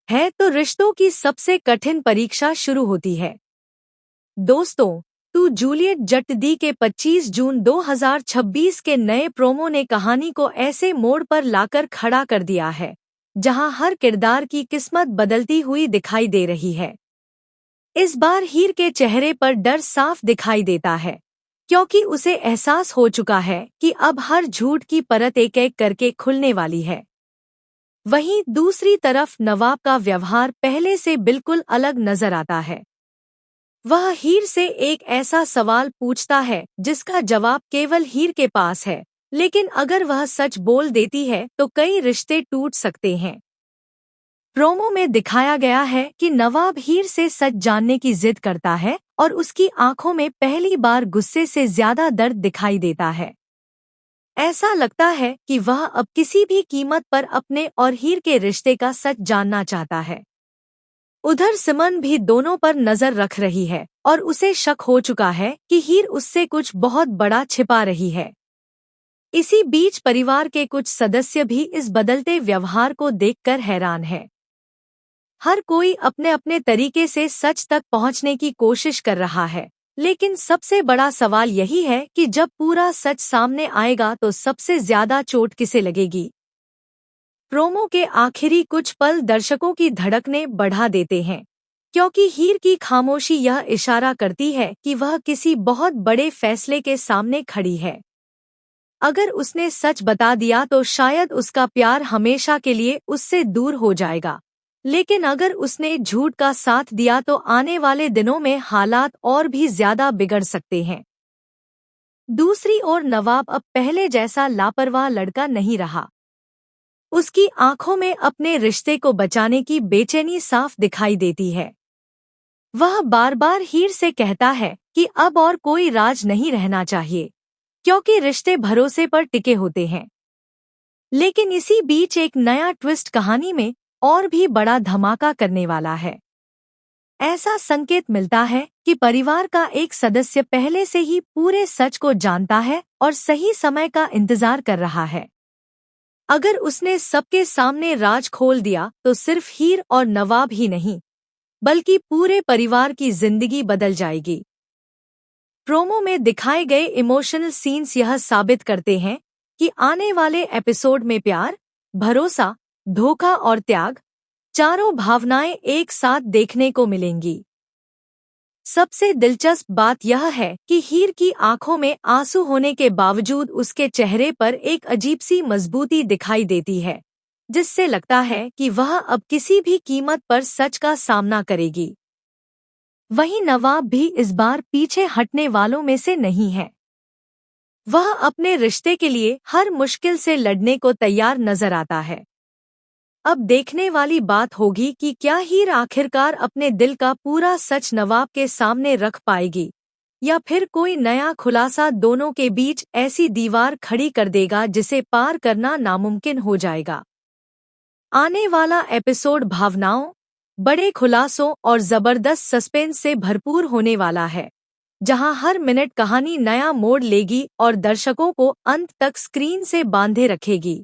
है तो रिश्तों की सबसे कठिन परीक्षा शुरू होती है। दोस्तों, टू जूलियट जट्टी के 25 जून 2026 के नए प्रोमो ने कहानी को ऐसे मोड़ पर लाकर खड़ा कर दिया है जहां हर किरदार की किस्मत बदलती हुई दिखाई दे रही है। इस बार हीर के चेहरे पर डर साफ दिखाई देता है, क्योंकि उसे एहसास हो चुका है कि अब हर झूठ की परत एक एक करके खुलने वाली है। वहीं दूसरी तरफ नवाब का व्यवहार पहले से बिल्कुल अलग नजर आता है। वह हीर से एक ऐसा सवाल पूछता है जिसका जवाब केवल हीर के पास है, लेकिन अगर वह सच बोल देती है तो कई रिश्ते टूट सकते हैं। प्रोमो में दिखाया गया है कि नवाब हीर से सच जानने की जिद करता है और उसकी आंखों में पहली बार गुस्से से ज्यादा दर्द दिखाई देता है। ऐसा लगता है कि वह अब किसी भी कीमत पर अपने और हीर के रिश्ते का सच जानना चाहता है। उधर सिमन भी दोनों पर नजर रख रही है और उसे शक हो चुका है कि हीर उससे कुछ बहुत बड़ा छिपा रही है। इसी बीच परिवार के कुछ सदस्य भी इस बदलते व्यवहार को देखकर हैरान है। हर कोई अपने अपने तरीके से सच तक पहुंचने की कोशिश कर रहा है, लेकिन सबसे बड़ा सवाल यही है कि जब पूरा सच सामने आएगा तो सबसे ज्यादा चोट किसे लगेगी। प्रोमो के आखिरी कुछ पल दर्शकों की धड़कनें बढ़ा देते हैं, क्योंकि हीर की खामोशी यह इशारा करती है कि वह किसी बहुत बड़े फैसले के सामने खड़ी है। अगर उसने सच बता दिया तो शायद उसका प्यार हमेशा के लिए उससे दूर हो जाएगा, लेकिन अगर उसने झूठ का साथ दिया तो आने वाले दिनों में हालात और भी ज्यादा बिगड़ सकते हैं। दूसरी ओर नवाब अब पहले जैसा लापरवाह लड़का नहीं रहा। उसकी आंखों में अपने रिश्ते को बचाने की बेचैनी साफ दिखाई देती है। वह बार बार हीर से कहता है कि अब और कोई राज नहीं रहना चाहिए, क्योंकि रिश्ते भरोसे पर टिके होते हैं। लेकिन इसी बीच एक नया ट्विस्ट कहानी में और भी बड़ा धमाका करने वाला है। ऐसा संकेत मिलता है कि परिवार का एक सदस्य पहले से ही पूरे सच को जानता है और सही समय का इंतजार कर रहा है। अगर उसने सबके सामने राज खोल दिया तो सिर्फ हीर और नवाब ही नहीं, बल्कि पूरे परिवार की जिंदगी बदल जाएगी। प्रोमो में दिखाए गए इमोशनल सीन्स यह साबित करते हैं कि आने वाले एपिसोड में प्यार, भरोसा, धोखा और त्याग, चारों भावनाएं एक साथ देखने को मिलेंगी। सबसे दिलचस्प बात यह है कि हीर की आंखों में आंसू होने के बावजूद उसके चेहरे पर एक अजीब सी मजबूती दिखाई देती है, जिससे लगता है कि वह अब किसी भी कीमत पर सच का सामना करेगी। वहीं नवाब भी इस बार पीछे हटने वालों में से नहीं है। वह अपने रिश्ते के लिए हर मुश्किल से लड़ने को तैयार नजर आता है। अब देखने वाली बात होगी कि क्या हीर आखिरकार अपने दिल का पूरा सच नवाब के सामने रख पाएगी, या फिर कोई नया खुलासा दोनों के बीच ऐसी दीवार खड़ी कर देगा जिसे पार करना नामुमकिन हो जाएगा। आने वाला एपिसोड भावनाओं, बड़े खुलासों और जबरदस्त सस्पेंस से भरपूर होने वाला है, जहां हर मिनट कहानी नया मोड़ लेगी और दर्शकों को अंत तक स्क्रीन से बांधे रखेगी।